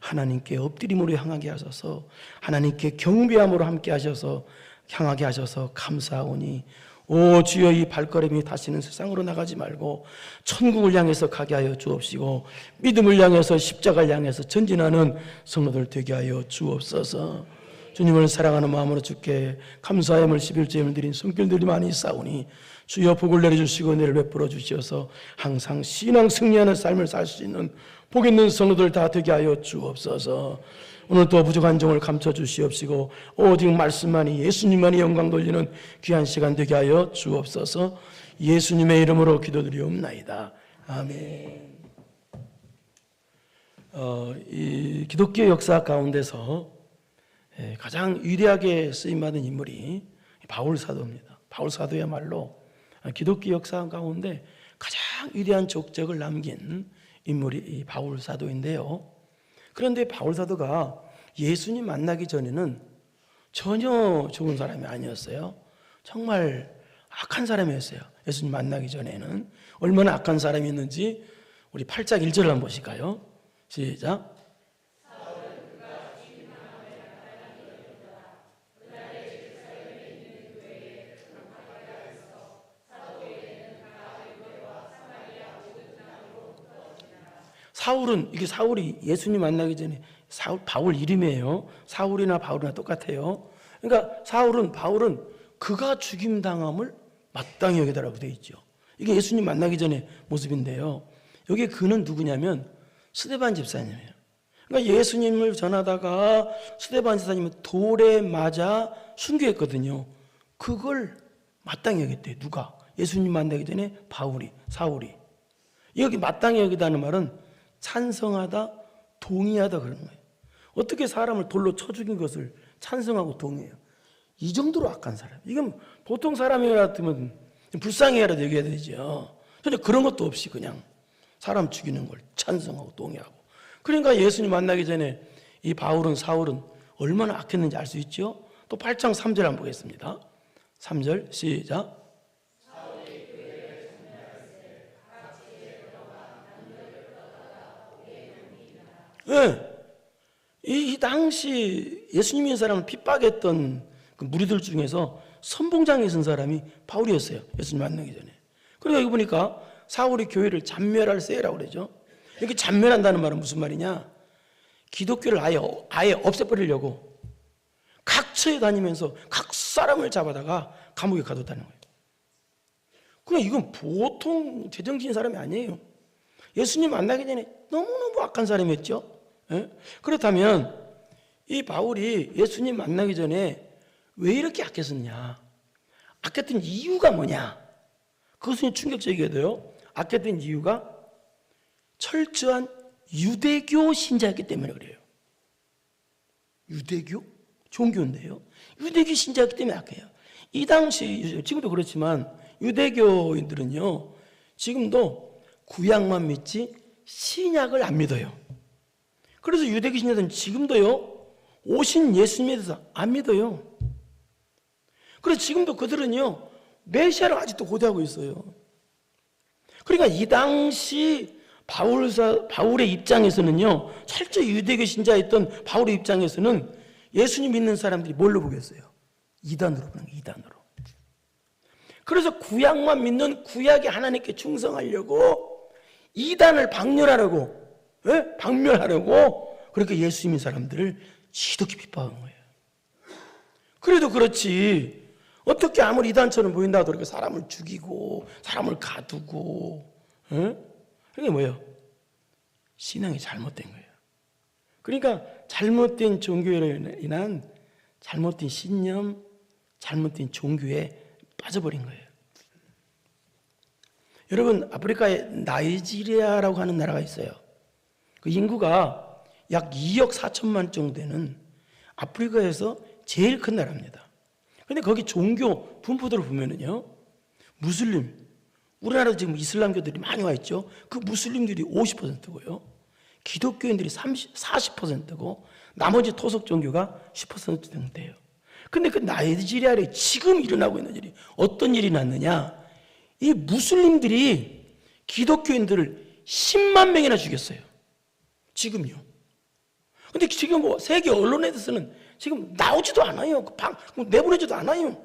하나님께 엎드림으로 향하게 하셔서 하나님께 경배함으로 함께 하셔서 향하게 하셔서 감사하오니 오 주여 이 발걸음이 다시는 세상으로 나가지 말고 천국을 향해서 가게 하여 주옵시고 믿음을 향해서 십자가를 향해서 전진하는 성도들 되게 하여 주옵소서. 주님을 사랑하는 마음으로 주께 감사함을 11제임을 드린 손길들이 많이 있사오니 주여 복을 내려주시고 은혜를 베풀어 주시어서 항상 신앙 승리하는 삶을 살 수 있는 복 있는 성도들 다 되게 하여 주옵소서. 오늘 또 부족한 종을 감춰 주시옵시고 오직 말씀만이 예수님만이 영광 돌리는 귀한 시간 되게 하여 주옵소서. 예수님의 이름으로 기도드리옵나이다. 아멘. 이 기독교 역사 가운데서 가장 위대하게 쓰임받은 인물이 바울 사도입니다. 바울 사도야말로 기독교 역사 가운데 가장 위대한 족적을 남긴 인물이 이 바울 사도인데요. 그런데 바울 사도가 예수님 만나기 전에는 전혀 좋은 사람이 아니었어요. 정말 악한 사람이었어요. 예수님 만나기 전에는 얼마나 악한 사람이었는지 우리 8장 1절을 한번 보실까요? 시작. 사울은, 이게 사울이 예수님 만나기 전에 바울 이름이에요. 사울이나 바울이나 똑같아요. 그러니까 바울은 그가 죽임당함을 마땅히 여기다라고 되어 있죠. 이게 예수님 만나기 전에 모습인데요. 여기 그는 누구냐면 스데반 집사님이에요. 그러니까 예수님을 전하다가 스데반 집사님은 돌에 맞아 순교했거든요. 그걸 마땅히 여겼대요. 누가? 예수님 만나기 전에 사울이. 여기 마땅히 여기다는 말은 찬성하다, 동의하다 그러는 거예요. 어떻게 사람을 돌로 쳐 죽인 것을 찬성하고 동의해요? 이 정도로 악한 사람. 이건 보통 사람이라면 불쌍해라도 얘기해야 되죠. 근데 그런 것도 없이 그냥 사람 죽이는 걸 찬성하고 동의하고. 그러니까 예수님 만나기 전에 이 사울은 얼마나 악했는지 알 수 있죠. 또 8장 3절 한번 보겠습니다. 3절 시작. 네. 이 당시 예수님 믿는 사람을 핍박했던 그 무리들 중에서 선봉장에 선 사람이 바울이었어요. 예수님 만나기 전에. 그러니까 여기 보니까 사울이 교회를 잔멸할 세라고 그러죠. 이렇게 잔멸한다는 말은 무슨 말이냐? 기독교를 아예 없애버리려고 각처에 다니면서 각 사람을 잡아다가 감옥에 가뒀다는 거예요. 그냥 이건 보통 제정신인 사람이 아니에요. 예수님 만나기 전에 너무너무 악한 사람이었죠. 예? 그렇다면 이 바울이 예수님 만나기 전에 왜 이렇게 악했었냐? 악했던 이유가 뭐냐? 그것은 충격적이게도요. 악했던 이유가 철저한 유대교 신자였기 때문에 그래요. 유대교? 종교인데요. 유대교 신자였기 때문에 악해요. 이 당시, 지금도 그렇지만 유대교인들은요, 지금도 구약만 믿지 신약을 안 믿어요. 그래서 유대교 신자들은 지금도요, 오신 예수님에 대해서 안 믿어요. 그래서 지금도 그들은요, 메시아를 아직도 고대하고 있어요. 그러니까 이 당시 바울의 입장에서는요, 철저히 유대교 신자였던 바울의 입장에서는 예수님 믿는 사람들이 뭘로 보겠어요? 이단으로 보는 거예요, 이단으로. 그래서 구약만 믿는 구약의 하나님께 충성하려고 이단을 박멸하려고 그렇게 예수 믿는 사람들을 지독히 핍박한 거예요. 그래도 그렇지 어떻게 아무리 이단처럼 보인다고 그렇게 사람을 죽이고 사람을 가두고 그게 뭐예요? 신앙이 잘못된 거예요. 그러니까 잘못된 종교로 인한 잘못된 신념, 잘못된 종교에 빠져버린 거예요. 여러분, 아프리카에 나이지리아라고 하는 나라가 있어요. 그 인구가 약 2억 4천만 정도 되는 아프리카에서 제일 큰 나라입니다. 근데 거기 종교 분포도를 보면은요, 무슬림, 우리나라도 지금 이슬람교들이 많이 와 있죠. 그 무슬림들이 50%고요. 기독교인들이 40%고 나머지 토속 종교가 10% 정도 돼요. 근데 그 나이지리아에 지금 일어나고 있는 일이 어떤 일이 났느냐? 이 무슬림들이 기독교인들을 10만 명이나 죽였어요. 지금요. 근데 지금 뭐 세계 언론에서는 지금 나오지도 않아요. 내보내지도 않아요.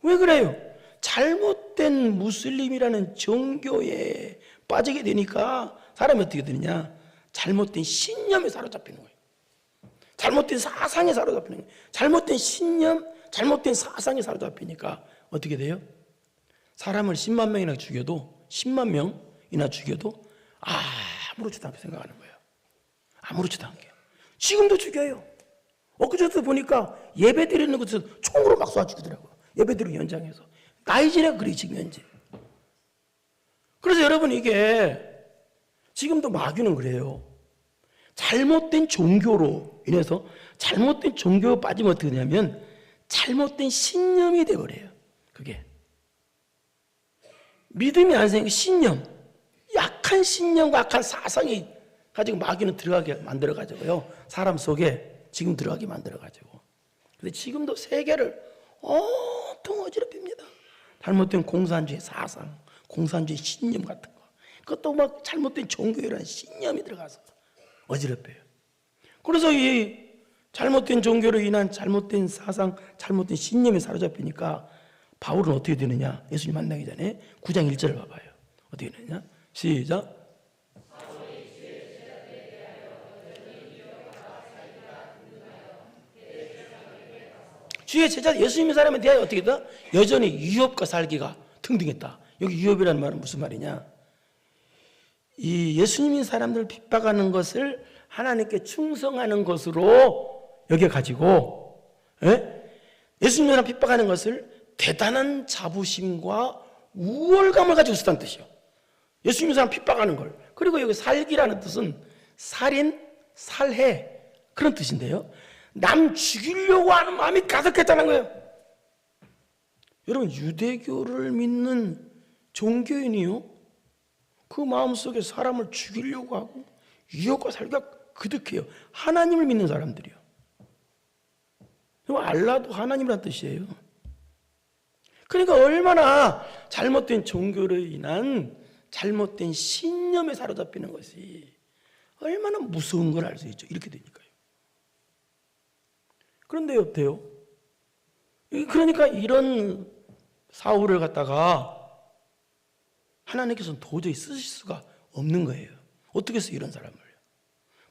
왜 그래요? 잘못된 무슬림이라는 종교에 빠지게 되니까 사람이 어떻게 되느냐? 잘못된 신념에 사로잡히는 거예요. 잘못된 사상에 사로잡히는 거예요. 잘못된 신념, 잘못된 사상에 사로잡히니까 어떻게 돼요? 사람을 10만 명이나 죽여도 10만 명이나 죽여도 아무렇지도 않게 생각하는 거예요. 아무렇지도 않게. 지금도 죽여요. 엊그제도 보니까 예배 드리는 곳에서 총으로 막 쏴 죽이더라고요. 예배 드리는 현장에서. 나이지리아 그래 지금 현재. 그래서 여러분 이게 지금도 마귀는 그래요. 잘못된 종교로 인해서 잘못된 종교에 빠지면 어떻게 되냐면 잘못된 신념이 되어버려요. 그게 믿음이 안 생기고 신념, 약한 신념과 약한 사상이 가지고 마귀는 들어가게 만들어가지고요. 사람 속에 지금 들어가게 만들어가지고. 근데 지금도 세계를 온통 어지럽힙니다. 잘못된 공산주의 사상, 공산주의 신념 같은 거. 그것도 막 잘못된 종교라는 신념이 들어가서 어지럽혀요. 그래서 이 잘못된 종교로 인한 잘못된 사상, 잘못된 신념에 사로잡히니까 바울은 어떻게 되느냐? 예수님 만나기 전에 9장 1절을 봐봐요. 어떻게 되느냐? 시작. 주의 제자 예수님의 사람에 대하여 어떻게 됐다? 여전히 유업과 살기가 등등했다. 여기 유업이라는 말은 무슨 말이냐? 이 예수님의 사람들을 핍박하는 것을 하나님께 충성하는 것으로 여겨가지고 예수님의 사람 핍박하는 것을 대단한 자부심과 우월감을 가지고 있었다는 뜻이요. 예수님의 사람 핍박하는 걸. 그리고 여기 살기라는 뜻은 살인, 살해 그런 뜻인데요. 남 죽이려고 하는 마음이 가득했다는 거예요. 여러분 유대교를 믿는 종교인이요. 그 마음속에 사람을 죽이려고 하고 유혹과 살기가 그득해요. 하나님을 믿는 사람들이요. 알라도 하나님이라는 뜻이에요. 그러니까 얼마나 잘못된 종교로 인한 잘못된 신념에 사로잡히는 것이 얼마나 무서운 걸 알 수 있죠. 이렇게 되니까요. 그런데 어때요? 그러니까 이런 사울을 갖다가 하나님께서는 도저히 쓰실 수가 없는 거예요. 어떻게 해서 이런 사람을.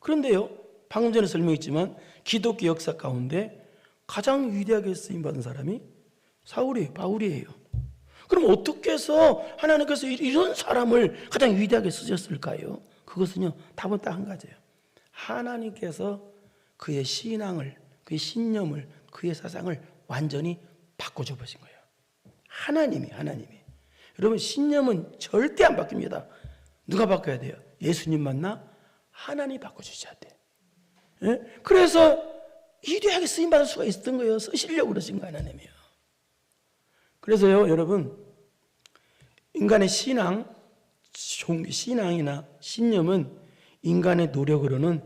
그런데요, 방금 전에 설명했지만 기독교 역사 가운데 가장 위대하게 쓰임받은 사람이 바울이에요. 그럼 어떻게 해서 하나님께서 이런 사람을 가장 위대하게 쓰셨을까요? 그것은요, 답은 딱 한 가지예요. 하나님께서 그의 신앙을, 그의 신념을, 그의 사상을 완전히 바꿔줘 보신 거예요. 하나님이. 여러분 신념은 절대 안 바뀝니다. 누가 바꿔야 돼요? 예수님 만나 하나님이 바꿔주셔야 돼. 예? 그래서 위대하게 쓰임받을 수가 있었던 거예요. 쓰시려고 그러신 거 하나님이요. 그래서요 여러분 인간의 신앙이나 신념은 인간의 노력으로는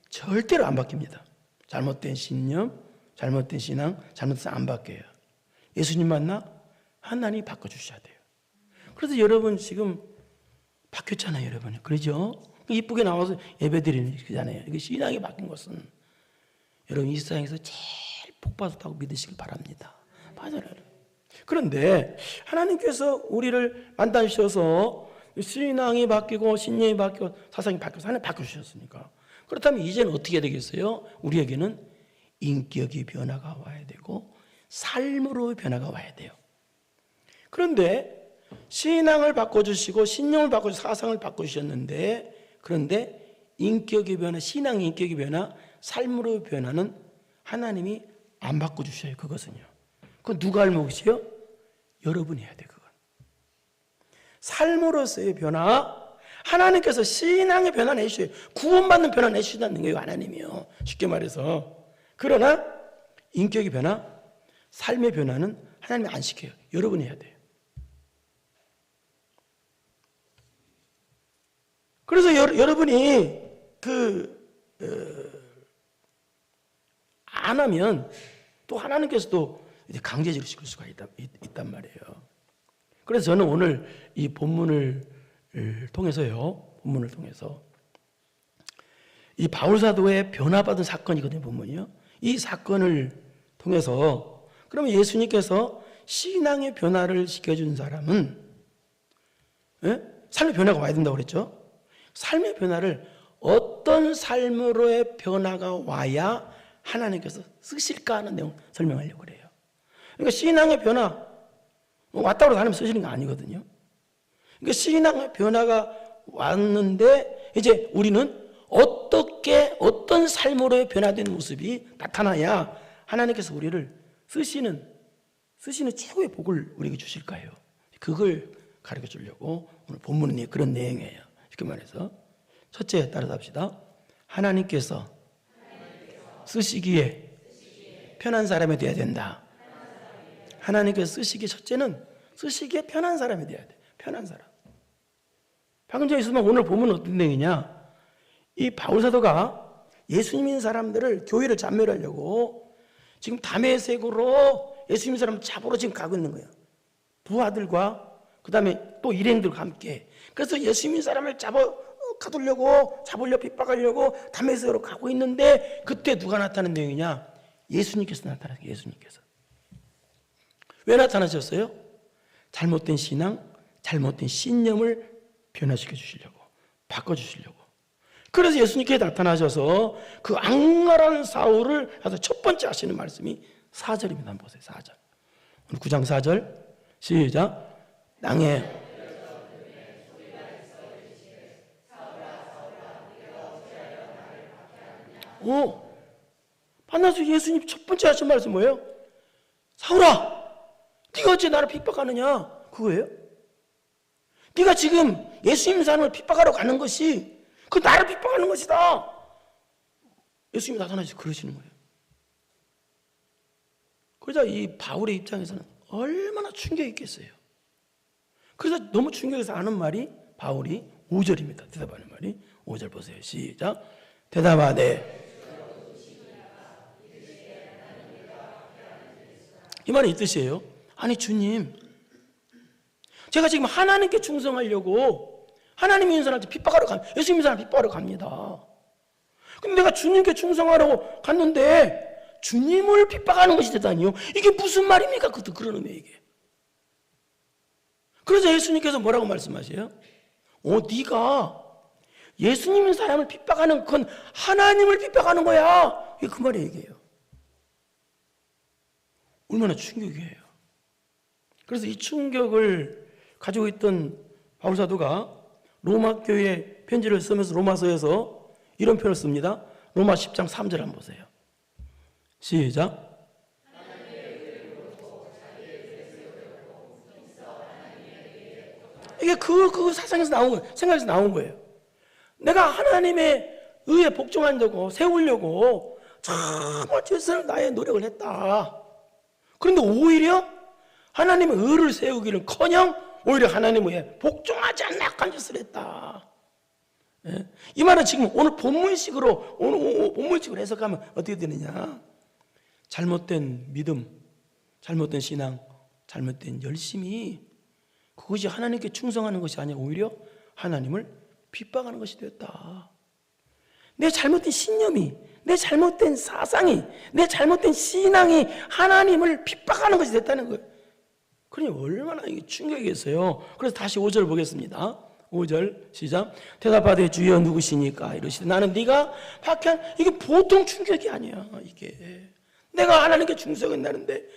절대로 안 바뀝니다. 잘못된 신념, 잘못된 신앙, 잘못된 안 바뀌어요. 예수님 만나 하나님이 바꿔주셔야 돼요. 그래서 여러분 지금 바뀌었잖아요, 여러분. 그러죠? 이쁘게 나와서 예배드리는 거잖아요. 이게 신앙이 바뀐 것은 여러분 이 세상에서 제일 복받았다고 믿으시길 바랍니다. 맞아요. 그런데 하나님께서 우리를 만나주셔서 신앙이 바뀌고 신념이 바뀌고 사상이 바뀌어서 하나님 바꿔주셨으니까 그렇다면 이제는 어떻게 해야 되겠어요? 우리에게는 인격의 변화가 와야 되고 삶으로 변화가 와야 돼요. 그런데 신앙을 바꿔주시고 신념을 바꿔주시고 사상을 바꿔주셨는데 그런데 인격의 변화, 신앙의 인격의 변화, 삶으로 변화는 하나님이 안 바꿔주셔요. 그것은요. 그건 누가 할 몫이요? 여러분이 해야 돼요. 그건. 삶으로서의 변화, 하나님께서 신앙의 변화 내주셔요. 구원받는 변화 내주신다는 거예요. 하나님이요. 쉽게 말해서. 그러나 인격의 변화, 삶의 변화는 하나님이 안 시켜요. 여러분이 해야 돼요. 그래서 여러분이 안 하면 또 하나님께서도 이제 강제적으로 시킬 수가 있단 말이에요. 그래서 저는 오늘 이 본문을 통해서 이 바울 사도의 변화받은 사건이거든요, 보면요. 이 사건을 통해서 그러면 예수님께서 신앙의 변화를 시켜준 사람은 삶의 변화가 와야 된다고 그랬죠. 삶의 변화를 어떤 삶으로의 변화가 와야 하나님께서 쓰실까 하는 내용 설명하려고 그래요. 그러니까 신앙의 변화 왔다고 해서 하나님 쓰시는 거 아니거든요. 그러니까 신앙의 변화가 왔는데 이제 우리는 어떻게 어떤 삶으로의 변화된 모습이 나타나야 하나님께서 우리를 쓰시는 최고의 복을 우리에게 주실까요? 그걸 가르쳐 주려고 오늘 본문은 그런 내용이에요. 이렇게 말해서 첫째 따라서 합시다. 하나님께서 쓰시기에 편한 사람이 되어야 된다. 하나님께서 쓰시기에 첫째는 쓰시기에 편한 사람이 되어야 돼. 편한 사람. 방금 전에 있으면 오늘 보면 어떤 내용이냐? 이 바울 사도가 예수님 믿는 사람들을 교회를 잔멸하려고 지금 다메섹으로 예수님 사람 잡으러 지금 가고 있는 거예요. 부하들과 그 다음에 또 일행들과 함께. 그래서 예수님 믿는 사람을 잡으려고 핍박하려고 다메섹으로 가고 있는데 그때 누가 나타난 내용이냐? 예수님께서 나타났어요. 예수님께서. 왜 나타나셨어요? 잘못된 신앙, 잘못된 신념을 변화시켜 주시려고, 바꿔 주시려고. 그래서 예수님께 나타나셔서 그 악랄한 사울을 해서 첫 번째 하시는 말씀이 4절입니다. 한번 보세요. 4절. 오늘 9장 4절. 시작. 땅에 만나서 예수님 첫 번째 하신 말씀 뭐예요? 사울아, 네가 어째 나를 핍박하느냐? 그거예요? 네가 지금 예수님 사람을 핍박하러 가는 것이 그 나를 핍박하는 것이다. 예수님이 나타나셔서 그러시는 거예요. 그러자 이 바울의 입장에서는 얼마나 충격이 있겠어요. 그래서 너무 충격해서 하는 말이 바울이 5절입니다. 대답하는 말이 5절 보세요. 시작. 대답하되 이 말은 이 뜻이에요. 아니 주님, 제가 지금 하나님께 충성하려고 하나님 있는 사람한테 핍박하러 예수님 있는 사람 핍박하러 갑니다. 근데 내가 주님께 충성하려고 갔는데 주님을 핍박하는 것이 되다니요. 이게 무슨 말입니까? 그러는 거예요, 이게. 그래서 예수님께서 뭐라고 말씀하세요? 네가 예수님 있는 사람을 핍박하는 건 하나님을 핍박하는 거야. 이게 그 말의 얘기예요. 얼마나 충격이에요. 그래서 이 충격을 가지고 있던 바울 사도가 로마 교회에 편지를 쓰면서 로마서에서 이런 표현을 씁니다. 로마 10장 3절 한번 보세요. 시작. 이게 그 사상에서 나온 거예요. 생각에서 나온 거예요. 내가 하나님의 의에 복종하려고 세우려고 정말 최선을 다해 노력을 했다. 그런데 오히려 하나님의 의를 세우기는커녕 오히려 하나님의 의에 복종하지 않는 악한 짓을 했다. 예? 이 말은 지금 오늘 본문식으로 해석하면 어떻게 되느냐? 잘못된 믿음, 잘못된 신앙, 잘못된 열심이 그것이 하나님께 충성하는 것이 아니라 오히려 하나님을 핍박하는 것이 되었다. 내 잘못된 신념이, 내 잘못된 사상이, 내 잘못된 신앙이 하나님을 핍박하는 것이 됐다는 거예요. 그러니 얼마나 충격이겠어요. 그래서 다시 5절 보겠습니다. 5절 시작. 대답하되 주여 누구시니까 이러시되 나는 네가 박해한. 이게 보통 충격이 아니야. 이게 내가 하나님께 충성했나는데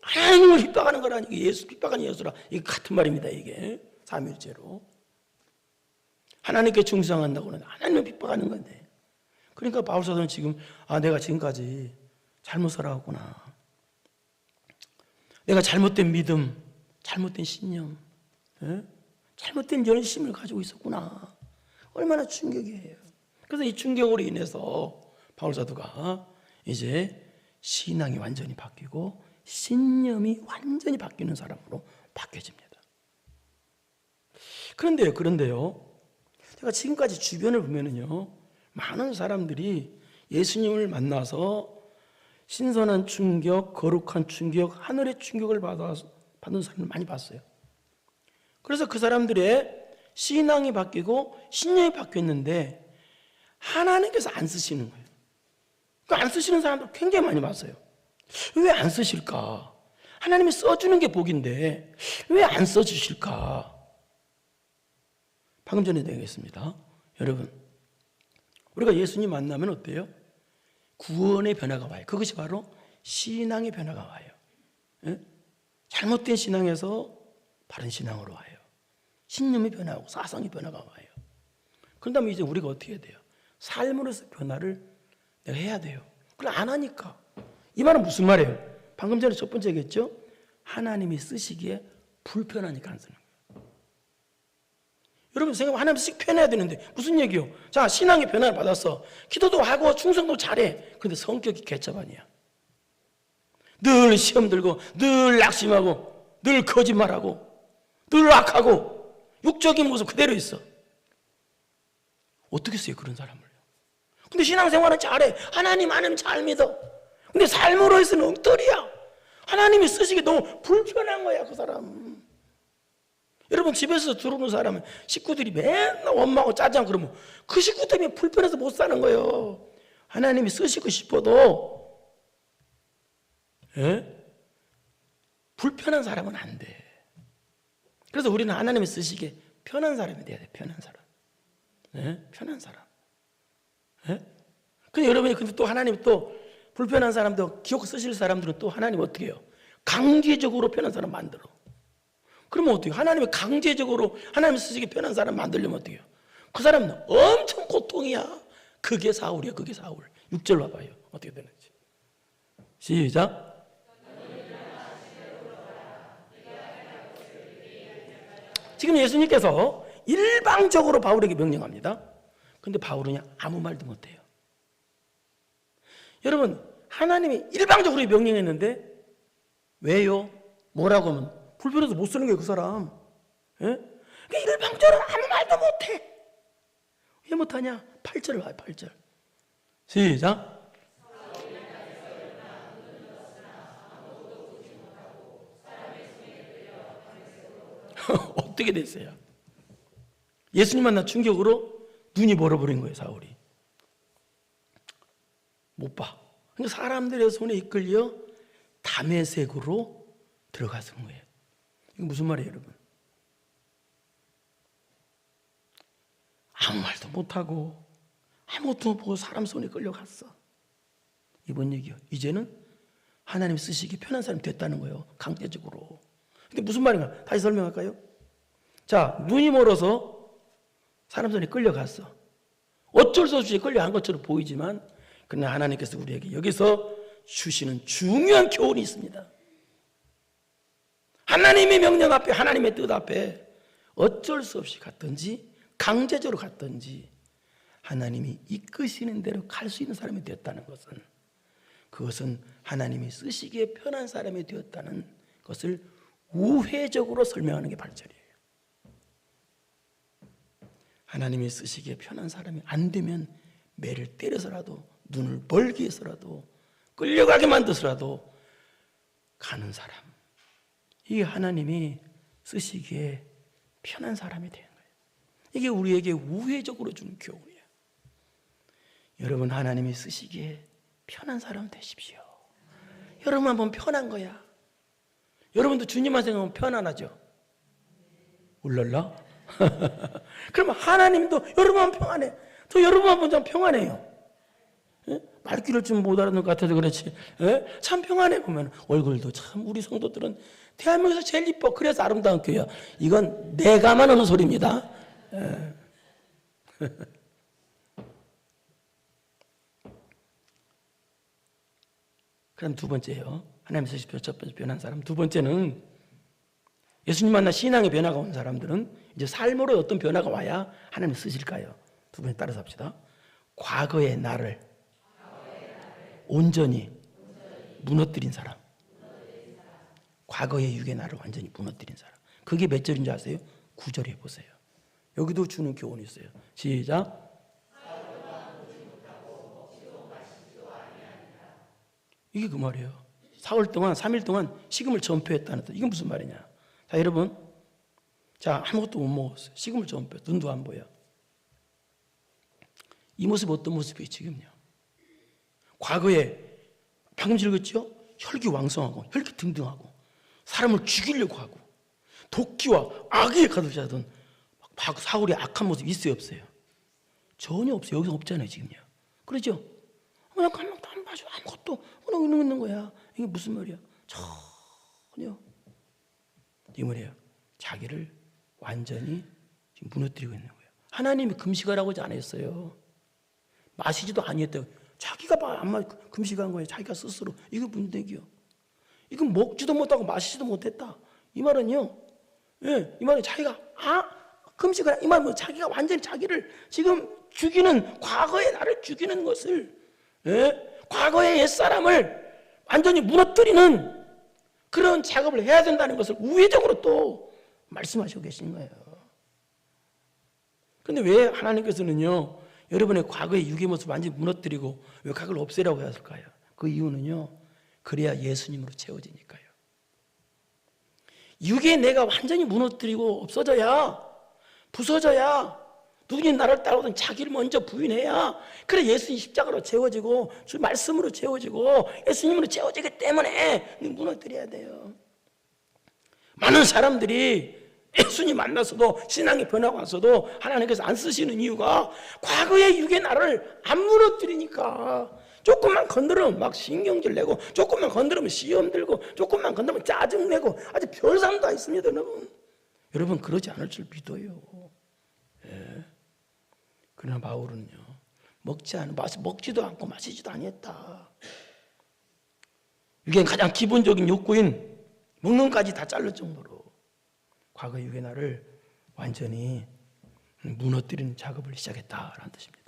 하나님을 핍박하는 거라니. 예수 핍박하는 예수라. 이게 같은 말입니다. 이게 삼일째로 하나님께 충성한다고는 하나님을 핍박하는 건데. 그러니까 바울 사도는 지금 내가 지금까지 잘못 살아왔구나. 내가 잘못된 믿음, 잘못된 신념, 잘못된 열심을 가지고 있었구나. 얼마나 충격이에요. 그래서 이 충격으로 인해서 바울 사도가 이제 신앙이 완전히 바뀌고 신념이 완전히 바뀌는 사람으로 바뀌어집니다. 그런데요. 제가 지금까지 주변을 보면은요, 많은 사람들이 예수님을 만나서 신선한 충격, 거룩한 충격, 하늘의 충격을 받은 사람을 많이 봤어요. 그래서 그 사람들의 신앙이 바뀌고 신념이 바뀌었는데 하나님께서 안 쓰시는 거예요. 안 쓰시는 사람들 굉장히 많이 봤어요. 왜 안 쓰실까? 하나님이 써주는 게 복인데 왜 안 써주실까? 방금 전에 얘기했습니다. 여러분, 우리가 예수님 만나면 어때요? 구원의 변화가 와요. 그것이 바로 신앙의 변화가 와요. 예? 잘못된 신앙에서 바른 신앙으로 와요. 신념이 변화하고 사상의 변화가 와요. 그런 다음에 이제 우리가 어떻게 해야 돼요? 삶으로서 변화를 내가 해야 돼요. 그걸 안 하니까. 이 말은 무슨 말이에요? 방금 전에 첫 번째 얘기했죠? 하나님이 쓰시기에 불편하니까 안 쓰는 거예요. 여러분 생각하면 하나님 쓰기 편해야 되는데 무슨 얘기요? 자, 신앙의 변화를 받았어. 기도도 하고 충성도 잘해. 근데 성격이 개차반이야. 늘 시험 들고 늘 낙심하고 늘 거짓말하고 늘 악하고 육적인 모습 그대로 있어. 어떻게 써요 그런 사람을? 근데 신앙생활은 잘해. 하나님 잘 믿어. 근데 삶으로서는 엉터리야. 하나님이 쓰시기 너무 불편한 거야 그 사람. 여러분 집에서 들어오는 사람은 식구들이 맨날 엄마하고 짜장 그러면 그 식구 때문에 불편해서 못 사는 거예요. 하나님이 쓰시고 싶어도 불편한 사람은 안 돼. 그래서 우리는 하나님이 쓰시기에 편한 사람이 돼야 돼. 편한 사람. 편한 사람. 근데 여러분이 근데 또 하나님 또 불편한 사람도 기억 쓰실 사람들은 또 하나님 어떻게 해요? 강제적으로 편한 사람 만들어. 그러면 어떻게 해요? 하나님이 강제적으로 하나님 쓰시기 편한 사람 만들려면 어떻게 해요? 그 사람은 엄청 고통이야. 그게 사울이야. 그게 사울. 6절 봐봐요. 어떻게 되는지. 시작. 지금 예수님께서 일방적으로 바울에게 명령합니다. 근데 바울은 아무 말도 못해요. 여러분, 하나님이 일방적으로 명령했는데 왜요? 뭐라고 하면 불편해서 못 쓰는 거예요, 그 사람. 그러니까 일방적으로 아무 말도 못해. 왜 못하냐? 8절을 봐요, 8절. 시작. 어떻게 됐어요? 예수님 만나 충격으로 눈이 멀어버린 거예요, 사울이. 못 봐. 그러니까 사람들의 손에 이끌려 다메섹으로 들어가서 온 거예요. 이게 무슨 말이에요, 여러분? 아무 말도 못하고 아무것도 보고 사람 손에 끌려갔어. 이번 얘기요. 이제는 하나님 쓰시기 편한 사람이 됐다는 거예요. 강제적으로. 근데 무슨 말인가? 다시 설명할까요? 자, 눈이 멀어서 사람 손에 끌려갔어. 어쩔 수 없이 끌려간 것처럼 보이지만 그러나 하나님께서 우리에게 여기서 주시는 중요한 교훈이 있습니다. 하나님의 명령 앞에, 하나님의 뜻 앞에 어쩔 수 없이 갔든지 강제적으로 갔든지 하나님이 이끄시는 대로 갈 수 있는 사람이 되었다는 것은, 그것은 하나님이 쓰시기에 편한 사람이 되었다는 것을 우회적으로 설명하는 게 8절이에요. 하나님이 쓰시기에 편한 사람이 안 되면 매를 때려서라도 눈을 벌게 해서라도 끌려가게 만들어서라도 가는 사람, 이게 하나님이 쓰시기에 편한 사람이 되는 거예요. 이게 우리에게 우회적으로 주는 교훈이에요. 여러분, 하나님이 쓰시기에 편한 사람 되십시오. 여러분 한번 편한 거야. 여러분도 주님만 생각하면 편안하죠? 울랄라? 그러면 하나님도 여러분만 평안해. 또 여러분만 보면 평안해요. 말귀를 좀 못 알아듣는 것 같아서 그렇지. 참 평안해 보면. 얼굴도 참 우리 성도들은 대한민국에서 제일 이뻐. 그래서 아름다운 교회야. 이건 내가만 하는 소리입니다. 그럼 두 번째요. 하나님 쓰시고 첫 번째 변한 사람. 두 번째는 예수님 만나 신앙의 변화가 온 사람들은 이제 삶으로 어떤 변화가 와야 하나님 쓰실까요? 두 번째 따라서 합시다. 과거의 나를 온전히 무너뜨린 사람. 과거의 육의 나를 완전히 무너뜨린 사람. 그게 몇 절인지 아세요? 9절에 보세요. 여기도 주는 교훈이 있어요. 시작. 이게 그 말이에요. 4월 동안 3일 동안 식음을 전폐했다는 뜻. 이게 무슨 말이냐? 자, 여러분, 자, 아무것도 못 먹었어요. 식음을 전폐. 눈도 안 보여. 이 모습이 어떤 모습이에요 지금요? 과거에 방금 읽었죠? 혈기왕성하고 혈기등등하고 사람을 죽이려고 하고 도끼와 악에 가득하던 사울의 악한 모습 있어요 없어요? 전혀 없어요. 여기서 없잖아요 지금요. 그러죠? 그냥 가만 안 봐줘. 아무것도 그냥 있는 거야. 이게 무슨 말이야? 전혀 이 말이에요. 자기를 완전히 지금 무너뜨리고 있는 거예요. 하나님이 금식하라고 하지 않았어요. 마시지도 아니었대요. 자기가 안 금식한 거예요. 자기가 스스로. 이거 문제기요. 이건 먹지도 못하고 마시지도 못했다. 이 말은요. 예, 이 말은 자기가 금식을 이 말은 자기가 완전히 자기를 지금 죽이는 과거의 나를 죽이는 것을 과거의 옛사람을 완전히 무너뜨리는 그런 작업을 해야 된다는 것을 우회적으로 또 말씀하시고 계신 거예요. 그런데 왜 하나님께서는요 여러분의 과거의 육의 모습을 완전히 무너뜨리고 왜 그걸 없애라고 하실까요? 그 이유는요 그래야 예수님으로 채워지니까요. 육의 내가 완전히 무너뜨리고 없어져야 부서져야 누구니 나를 따라오든 자기를 먼저 부인해야 그래 예수님 십자가로 채워지고 주 말씀으로 채워지고 예수님으로 채워지기 때문에 무너뜨려야 돼요. 많은 사람들이 예수님 만나서도 신앙이 변하고 나서도 하나님께서 안 쓰시는 이유가 과거의 육의 나를 안 무너뜨리니까 조금만 건드리면 막 신경질 내고 조금만 건드리면 시험 들고 조금만 건드리면 짜증 내고 아주 별상도 다 있습니다. 여러분 그러지 않을 줄 믿어요. 예. 그러나 바울은요 먹지도 않고 마시지도 아니했다. 이게 가장 기본적인 욕구인 먹는 것까지 다 자를 정도로 과거의 육의 나를 완전히 무너뜨리는 작업을 시작했다라는 뜻입니다.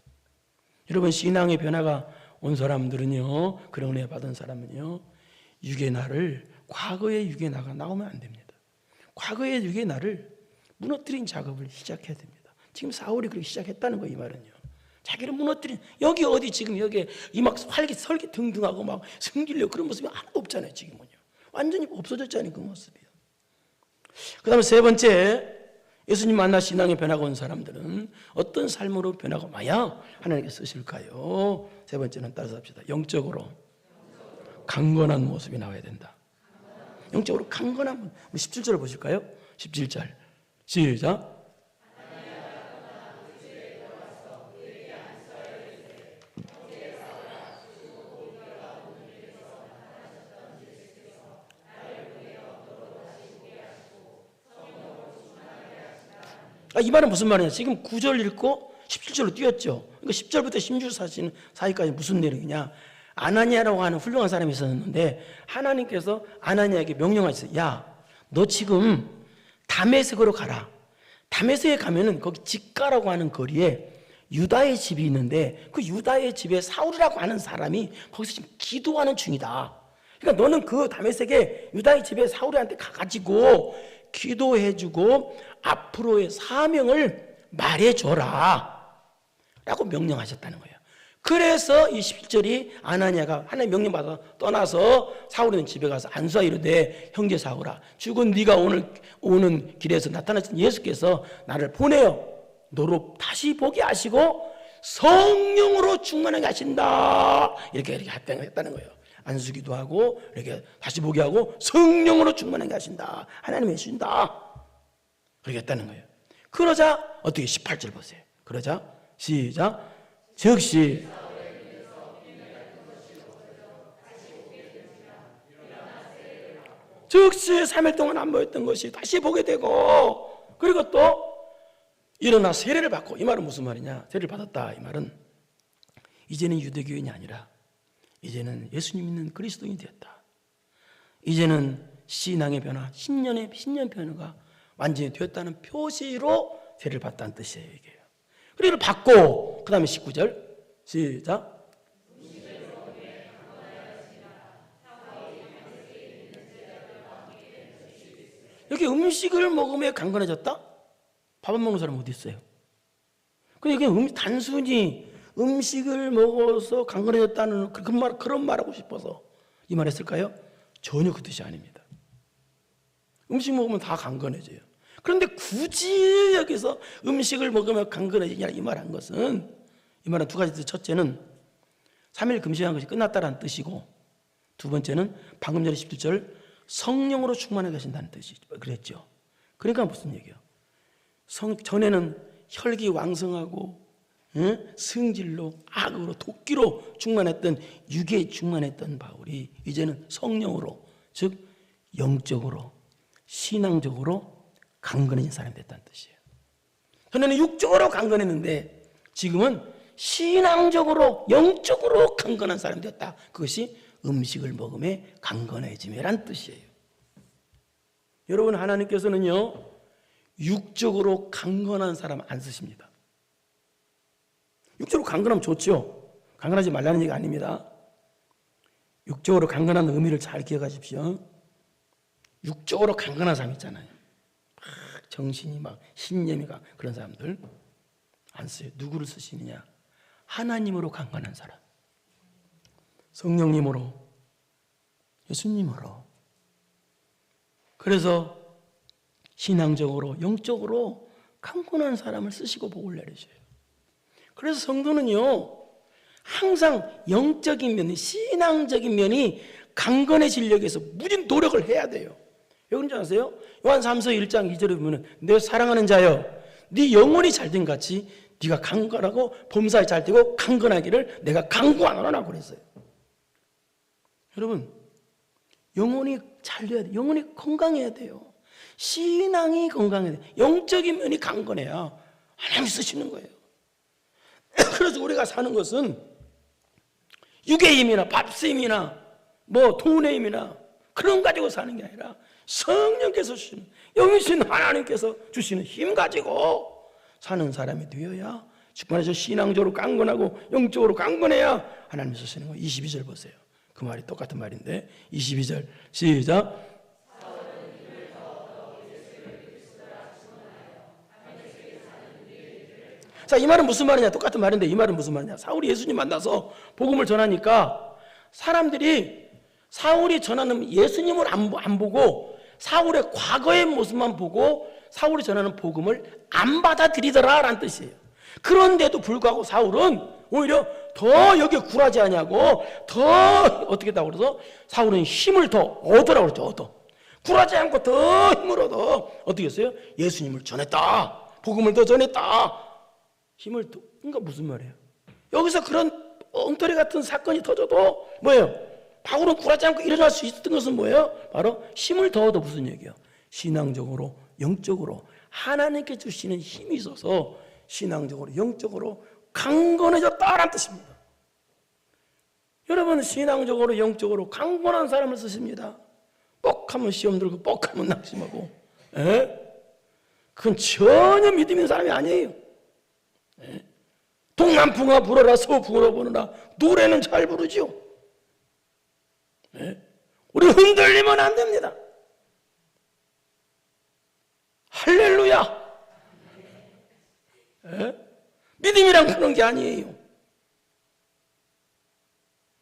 여러분 신앙의 변화가 온 사람들은요 그런 은혜 받은 사람은요 육의 나를 과거의 육의 나가 나오면 안 됩니다. 과거의 육의 나를 무너뜨린 작업을 시작해야 됩니다. 지금 사울이 그렇게 시작했다는 거예요. 이 말은요 자기를 무너뜨린 여기 어디 지금 여기에 막 설기 등등하고 막 숨기려고 그런 모습이 하나도 없잖아요. 지금은요 완전히 없어졌잖아요. 그 모습이요. 그 다음에 세 번째 예수님 만나 신앙의 변화가 온 사람들은 어떤 삶으로 변화가 와야 하나님께 쓰실까요? 세 번째는 따라서 합시다. 영적으로 강건한 모습이 나와야 된다. 영적으로 강건한 17절 보실까요? 17절 시작. 이 말은 무슨 말이냐? 지금 9절 읽고 17절로 뛰었죠. 그러니까 10절부터 16절 사이까지 무슨 내용이냐? 아나니아라고 하는 훌륭한 사람이 있었는데 하나님께서 아나니아에게 명령하셨어요. 야, 너 지금 다메섹으로 가라. 다메섹에 가면은 거기 직가라고 하는 거리에 유다의 집이 있는데 그 유다의 집에 사울이라고 하는 사람이 거기서 지금 기도하는 중이다. 그러니까 너는 그 다메섹에 유다의 집에 사울이한테 가가지고 기도해주고 앞으로의 사명을 말해줘라 라고 명령하셨다는 거예요. 그래서 이 11절이 아나니아가 하나님 명령받아 떠나서 사울이 있는 집에 가서 안수하 이르되 형제 사울아 죽은 네가 오늘 오는 길에서 나타나신 예수께서 나를 보내어 너로 다시 보게 하시고 성령으로 충만하게 하신다 이렇게 했다는 거예요. 안수기도 하고 이렇게 다시 보게 하고 성령으로 충만하게 하신다. 하나님이 해주신다. 그렇게 했다는 거예요. 그러자 어떻게 18절 보세요. 그러자 시작. 즉시 즉시 3일 동안 안 보였던 것이 다시 보게 되고 그리고 또 일어나 세례를 받고 이 말은 무슨 말이냐? 세례를 받았다 이 말은 이제는 유대교인이 아니라 이제는 예수님 믿는 그리스도인이 되었다. 이제는 신앙의 변화, 신년 변화가 완전히 되었다는 표시로 세례를 받다는 뜻이에요. 이게. 그리고 받고 그 다음에 19절 시작. 이렇게 음식을 먹으며 강건해졌다? 밥 안 먹는 사람 어디 있어요? 그냥 단순히 음식을 먹어서 강건해졌다는 그런 말하고 싶어서 이 말 했을까요? 전혀 그 뜻이 아닙니다. 음식 먹으면 다 강건해져요. 그런데 굳이 여기서 음식을 먹으면 강건해지냐 이 말한 것은 이 말은 두 가지 뜻. 첫째는 3일 금식한 것이 끝났다라는 뜻이고, 두 번째는 방금 전에 17절 성령으로 충만해 계신다는 뜻이 그랬죠. 그러니까 무슨 얘기예요? 전에는 혈기왕성하고 승질로 악으로 도끼로 충만했던, 육에 충만했던 바울이 이제는 성령으로, 즉 영적으로 신앙적으로 강건해진 사람이 됐다는 뜻이에요. 전에는 육적으로 강건했는데 지금은 신앙적으로 영적으로 강건한 사람이 됐다. 그것이 음식을 먹음에 강건해짐이란 뜻이에요. 여러분, 하나님께서는요 육적으로 강건한 사람 안 쓰십니다. 육적으로 강건하면 좋죠. 강건하지 말라는 얘기가 아닙니다. 육적으로 강건한 의미를 잘 기억하십시오. 육적으로 강건한 사람 있잖아요. 막 정신이 막 신념이 그런 사람들 안 써요. 누구를 쓰시느냐? 하나님으로 강건한 사람, 성령님으로, 예수님으로. 그래서 신앙적으로 영적으로 강건한 사람을 쓰시고 복을 내리셔요. 그래서 성도는요 항상 영적인 면, 신앙적인 면이 강건해지려고 해서 무진 노력을 해야 돼요. 왜 그런지 아세요? 요한 3서 1장 2절에 보면 내 사랑하는 자여 네 영혼이 잘된 같이 네가 강건하고 범사에 잘되고 강건하기를 내가 간구하노라 그랬어요. 여러분, 영혼이 잘돼야 돼요. 영혼이 건강해야 돼요. 신앙이 건강해야 돼요. 영적인 면이 강건해야 하나님이 쓰시는 거예요. 그래서 우리가 사는 것은 육의 힘이나 밥의 힘이나 뭐 돈의 힘이나 그런 가지고 사는 게 아니라 성령께서 주시는, 영이신 하나님께서 주시는 힘 가지고 사는 사람이 되어야, 즉 말해서 신앙적으로 강건하고 영적으로 강건해야 하나님이 쓰시는 거예요. 22절 보세요. 그 말이 똑같은 말인데 22절 시작. 자, 이 말은 무슨 말이냐? 똑같은 말인데 이 말은 무슨 말이냐? 사울이 예수님 만나서 복음을 전하니까 사람들이 사울이 전하는 예수님을 안 보고 사울의 과거의 모습만 보고 사울이 전하는 복음을 안 받아들이더라라는 뜻이에요. 그런데도 불구하고 사울은 오히려 더 여기에 굴하지 않냐고 더 어떻게 했다고 그래서 사울은 힘을 더 얻으라고 그랬죠. 얻어. 굴하지 않고 더 힘을 얻어. 어떻게 했어요? 예수님을 전했다. 복음을 더 전했다. 힘을 더. 그러니까 무슨 말이에요? 여기서 그런 엉터리 같은 사건이 터져도 뭐예요? 바울은 굴하지 않고 일어날 수 있었던 것은 뭐예요? 바로 힘을 더 얻어. 무슨 얘기예요? 신앙적으로 영적으로 하나님께 주시는 힘이 있어서 신앙적으로 영적으로 강건해졌다라는 뜻입니다. 여러분, 신앙적으로 영적으로 강건한 사람을 쓰십니다. 뻑하면 시험 들고 뻑하면 낙심하고, 그건 전혀 믿음 있는 사람이 아니에요. 동남풍아 불어라 서풍으로 부르라. 노래는 잘 부르지요. 우리 흔들리면 안 됩니다. 할렐루야. 믿음이란 그런 게 아니에요.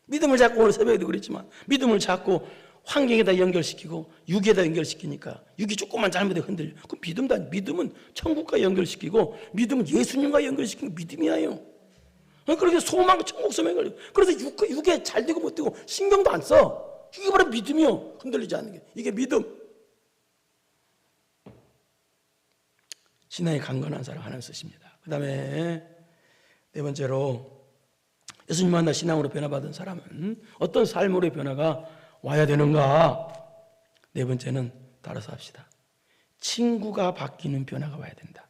믿음을 잡고, 오늘 새벽에도 그랬지만 믿음을 잡고 환경에다 연결시키고 육에다 연결시키니까 육이 조금만 잘못해 흔들려. 그 믿음도 아니에요. 믿음은 천국과 연결시키고 믿음은 예수님과 연결시키는 믿음이에요. 그렇게 소망, 천국 소망이 걸려. 그래서 육에 잘 되고 못 되고 신경도 안 써. 이게 바로 믿음이요. 흔들리지 않는 게. 이게 믿음. 신앙이 강건한 사람 하나님 쓰십니다. 그 다음에 네 번째로 예수님 만나 신앙으로 변화받은 사람은 어떤 삶으로의 변화가 와야 되는가? 네 번째는 따라서 합시다. 친구가 바뀌는 변화가 와야 된다.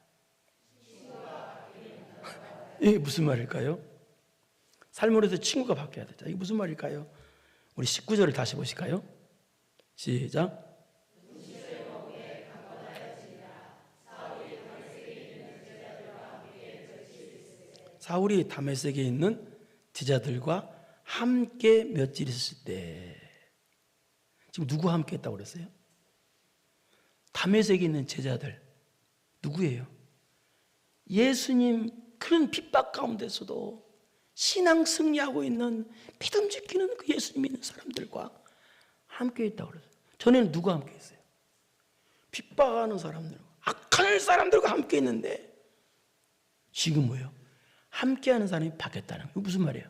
이게 무슨 말일까요? 삶으로서 친구가 바뀌어야 된다. 이게 무슨 말일까요? 우리 19절을 다시 보실까요? 시작. 사울이 다메섹에 있는 제자들과 함께 며칠 있었을 때, 지금 누구와 함께 했다고 그랬어요? 다메섹에 있는 제자들. 누구예요? 예수님 그런 핍박 가운데서도 신앙 승리하고 있는, 믿음 지키는 그 예수님 있는 사람들과 함께 했다고 그랬어요. 전에는 누구와 함께 했어요? 핍박하는 사람들과, 악한 사람들과 함께 했는데 지금 뭐예요? 함께하는 사람이 바뀌었다는 거예요. 무슨 말이에요?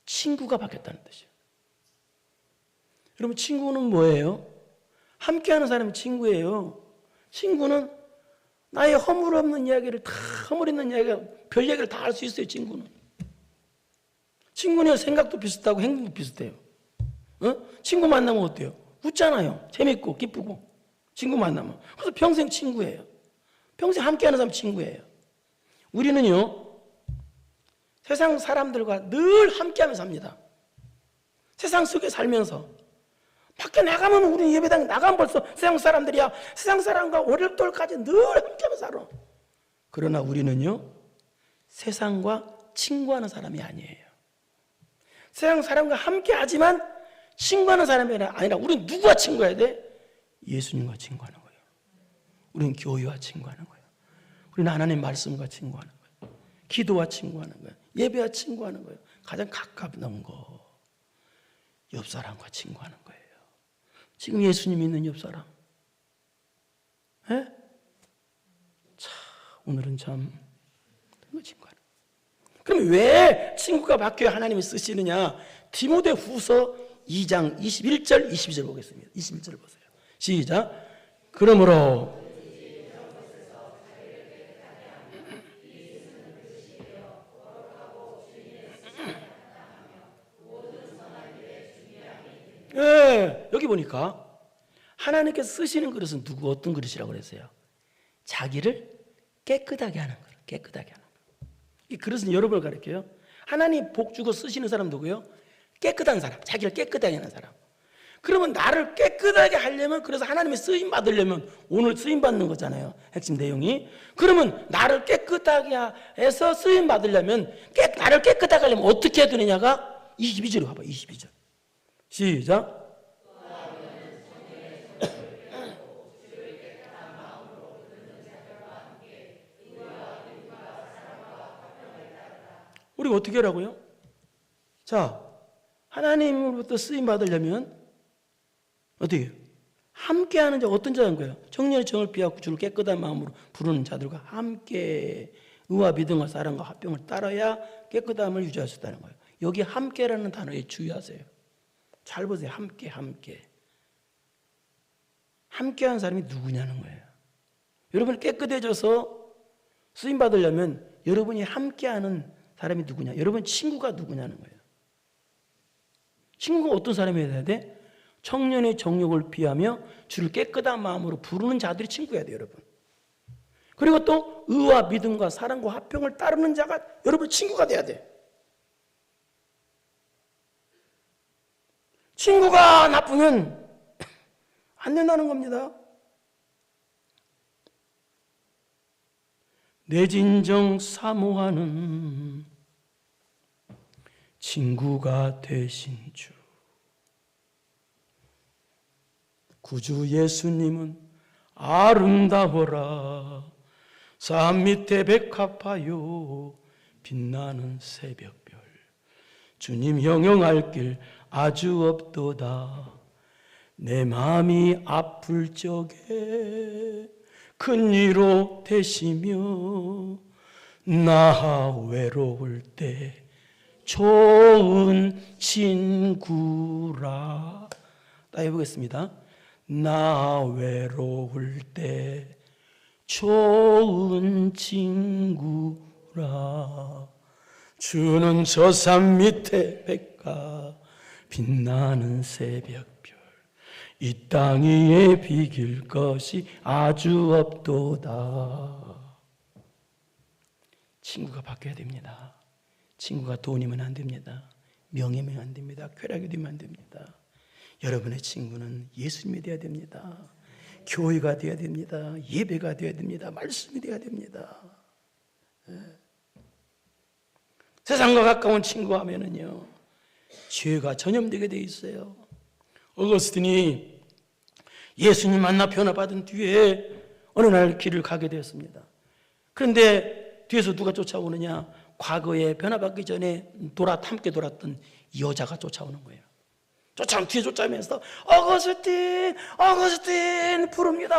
친구가 바뀌었다는 뜻이에요. 여러분, 친구는 뭐예요? 함께하는 사람이 친구예요. 친구는 나의 허물 없는 이야기를 다, 허물 있는 이야기, 별 얘기를 다 할 수 있어요. 친구는 생각도 비슷하고 행동도 비슷해요. 친구 만나면 어때요? 웃잖아요. 재밌고 기쁘고. 친구 만나면. 그래서 평생 친구예요. 평생 함께하는 사람 친구예요. 우리는요, 세상 사람들과 늘 함께하면서 삽니다. 세상 속에 살면서 밖에 나가면, 우리 예배당에 나가면 벌써 세상 사람들이야. 세상 사람과 오랫동안까지 늘 함께하면서 살아. 그러나 우리는요, 세상과 친구하는 사람이 아니에요. 세상 사람과 함께하지만 친구하는 사람이 아니라 우리는 누구와 친구해야 돼? 예수님과 친구하는 거예요. 우리는 교회와 친구하는 거예요. 우리는 하나님 말씀과 친구하는 거예요. 기도와 친구하는 거예요. 예배와 친구하는 거예요. 가장 가까운 거, 옆 사람과 친구하는 거예요. 지금 예수님 있는 옆 사람, 참 오늘은 참 친구하는. 그럼 왜 친구가 바뀌어 하나님이 쓰시느냐? 디모데후서 2장 21절 22절 보겠습니다. 21절 보세요. 시작. 그러므로 여기 보니까 하나님께서 쓰시는 그릇은 어떤 그릇이라고 그랬어요? 자기를 깨끗하게 하는 그릇, 깨끗하게 하는 그릇. 이 그릇은 여러분을 가르쳐요. 하나님 복 주고 쓰시는 사람 누구예요? 깨끗한 사람, 자기를 깨끗하게 하는 사람. 그러면 나를 깨끗하게 하려면, 그래서 하나님이 쓰임 받으려면 오늘 쓰임 받는 거잖아요. 핵심 내용이. 그러면 나를 깨끗하게 해서 쓰임 받으려면, 나를 깨끗하게 하려면 어떻게 해야 되느냐가 22절에 봐봐. 22절. 시작. 우리가 어떻게 하라고요? 자, 하나님으로부터 쓰임 받으려면 어떻게 해요? 함께하는 자, 어떤 자인 거예요? 정령의 정을 피하고 주를 깨끗한 마음으로 부르는 자들과 함께 의와 믿음과 사랑과 화평을 따라야 깨끗함을 유지할 수 있다는 거예요. 여기 함께라는 단어에 주의하세요. 잘 보세요. 함께. 함께하는 사람이 누구냐는 거예요. 여러분이 깨끗해져서 쓰임 받으려면 여러분이 함께하는 사람이 누구냐? 여러분 친구가 누구냐는 거예요. 친구가 어떤 사람이어야 돼? 청년의 정욕을 피하며 주를 깨끗한 마음으로 부르는 자들이 친구여야 돼요, 여러분. 그리고 또 의와 믿음과 사랑과 화평을 따르는 자가 여러분 친구가 돼야 돼. 친구가 나쁘면 안 된다는 겁니다. 내 진정 사모하는 친구가 되신 주 구주 예수님은 아름다워라. 산 밑에 백합하여 빛나는 새벽별 주님 형용할 길 아주 없도다. 내 마음이 아플 적에 큰 위로 되시며 나 외로울 때 좋은 친구라. 따 해보겠습니다. 나 외로울 때 좋은 친구라. 주는 저 산 밑에 백합 빛나는 새벽별 이 땅 위에 비길 것이 아주 없도다. 친구가 바뀌어야 됩니다. 친구가 돈이면 안 됩니다. 명예면 안 됩니다. 쾌락이 되면 안 됩니다. 여러분의 친구는 예수님이 되어야 됩니다. 교회가 되어야 됩니다. 예배가 되어야 됩니다. 말씀이 되어야 됩니다. 세상과 가까운 친구 하면은요, 죄가 전염되게 돼 있어요. 어거스틴이 예수님 만나 변화받은 뒤에 어느 날 길을 가게 되었습니다. 그런데 뒤에서 누가 쫓아오느냐? 과거에 변화받기 전에 함께 돌았던 여자가 쫓아오는 거예요. 뒤에 쫓아오면서 어거스틴 부릅니다.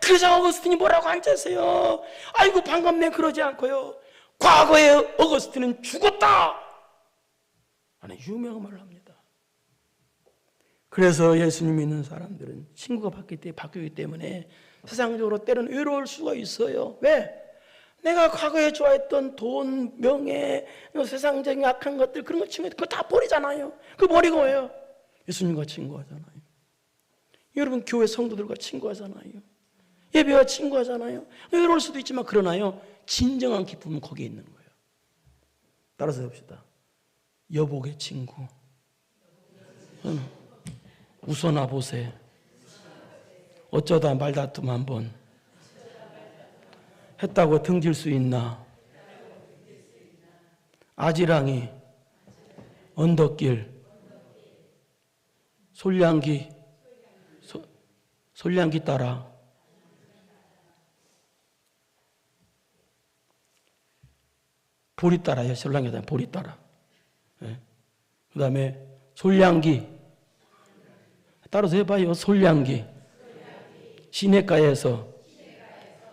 그러자 어거스틴이 뭐라고 앉으세요? 아이고 반갑네 그러지 않고요. 과거에 어거스틴은 죽었다 하는 유명한 말을 합니다. 그래서 예수님 믿는 사람들은 친구가 바뀌기 때문에 세상적으로 때로는 외로울 수가 있어요. 왜? 내가 과거에 좋아했던 돈, 명예, 세상적인 악한 것들, 그런 거 친구들 그거 다 버리잖아요. 그거 버리고 왜요? 예수님과 친구하잖아요. 여러분 교회 성도들과 친구하잖아요. 예배와 친구하잖아요. 외로울 수도 있지만 그러나요, 진정한 기쁨은 거기에 있는 거예요. 따라서 해봅시다. 여복의 친구. 웃어나 보세. 어쩌다 말다툼 한번 했다고 등질 수 있나? 아지랑이 언덕길 솔량기 따라 보리 따라요. 솔량기 따라 보리 따라. 네. 그 다음에 솔량기 따라서 해봐요. 솔량기 시냇가에서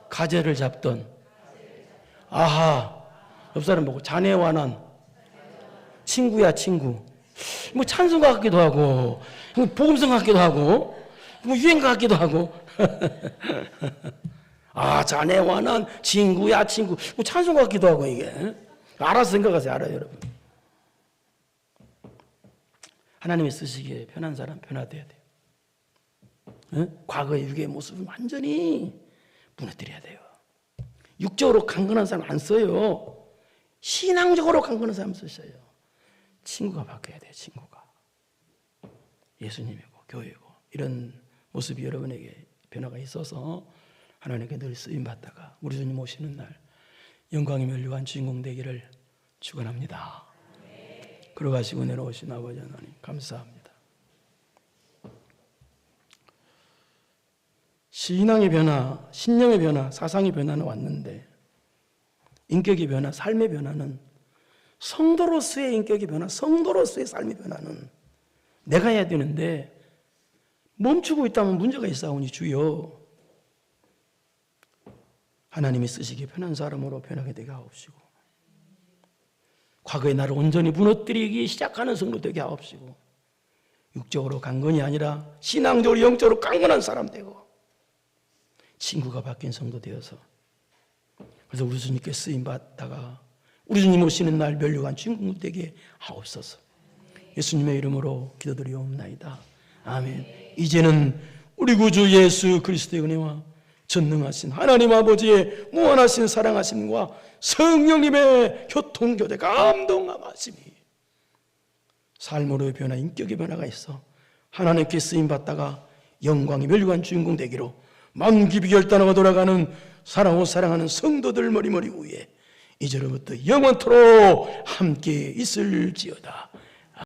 가재를 잡던 아하 옆 사람 보고 자네와 난 친구야 친구. 뭐 찬송가 같기도 하고 뭐 복음성 같기도 하고 뭐 유행가 같기도 하고 아 자네와 난 친구야 친구. 뭐 찬송가 같기도 하고 이게 알아서 생각하세요. 알아요 여러분. 하나님이 쓰시기에 편한 사람 편화돼야 돼요. 네? 과거의 육의 모습을 완전히 무너뜨려야 돼요. 육적으로 강건한 사람 안 써요. 신앙적으로 강건한 사람 쓰셔요. 친구가 바뀌어야 돼요. 친구가. 예수님이고 교회고 이런 모습이 여러분에게 변화가 있어서 하나님께 늘 쓰임받다가 우리 주님 오시는 날 영광이 멸류관 주인공 되기를 축원합니다. 걸어가시고 내려오신 아버지 하나님 감사합니다. 신앙의 변화, 신념의 변화, 사상의 변화는 왔는데 인격의 변화, 삶의 변화는 성도로서의 인격의 변화, 성도로서의 삶의 변화는 내가 해야 되는데 멈추고 있다면 문제가 있사오니 주여 하나님이 쓰시기에 편한 사람으로 변하게 되게 하옵시고 과거의 나를 온전히 무너뜨리기 시작하는 성도 되게 하옵시고 육적으로 강건이 아니라 신앙적으로 영적으로 강건한 사람 되고 친구가 바뀐 성도 되어서 그래서 우리 주님께 쓰임받다가 우리 주님 오시는 날 멸류관 주인공 되게 하옵소서. 예수님의 이름으로 기도드리옵나이다. 아멘. 이제는 우리 구주 예수 그리스도의 은혜와 전능하신 하나님 아버지의 무한하신 사랑하심과 성령님의 교통교제 감동함하심이 삶으로의 변화, 인격의 변화가 있어 하나님께 쓰임받다가 영광의 멸류관 주인공 되기로 마음 깊이 결단하고 돌아가는 사랑하고 사랑하는 성도들 머리머리 위에 이제로부터 영원토록 함께 있을지어다.